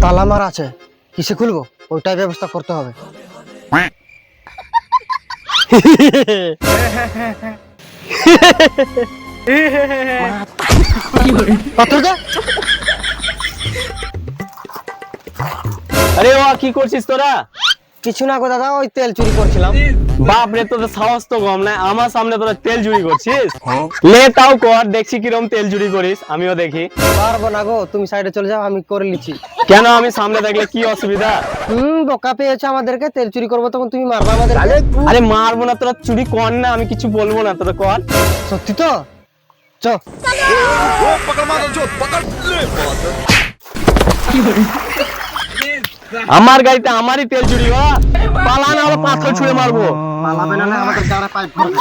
তালা মারা আছে, কিসে খুলবো? ওইটাই ব্যবস্থা করতে হবে। আরে ও কি করছিস তোরা? কিছু না গো দাদা, ওই তেল চুরি করছিলাম। বাপ রে, তোদের সাহস তো কম নাই, আমার সামনে তোরা তেল চুরি করছিস? লে তাও কর, দেখছি কিরকম তেল চুরি করিস, আমিও দেখি। পারবো না গো, তুমি সাইডে চলে যাও, আমি করে নিচ্ছি। কেন, আমি সামনে দেখলে কি অসুবিধা? বোকা পেয়েছো আমাদেরকে, তেল চুরি করবো তখন তুমি মারবা আমাদের। আরে মারবো না, তোরা চুরি কর না, আমি কিছু বলবো না, তোরা কর। সত্যি তো? চ। আমার গাড়িতে আমারই তেল চুরি, পালা না হলে পাথর ছুঁড়ে মারবো। পালাবে না, আমাদের গাড়ে পাইপ ভরবে।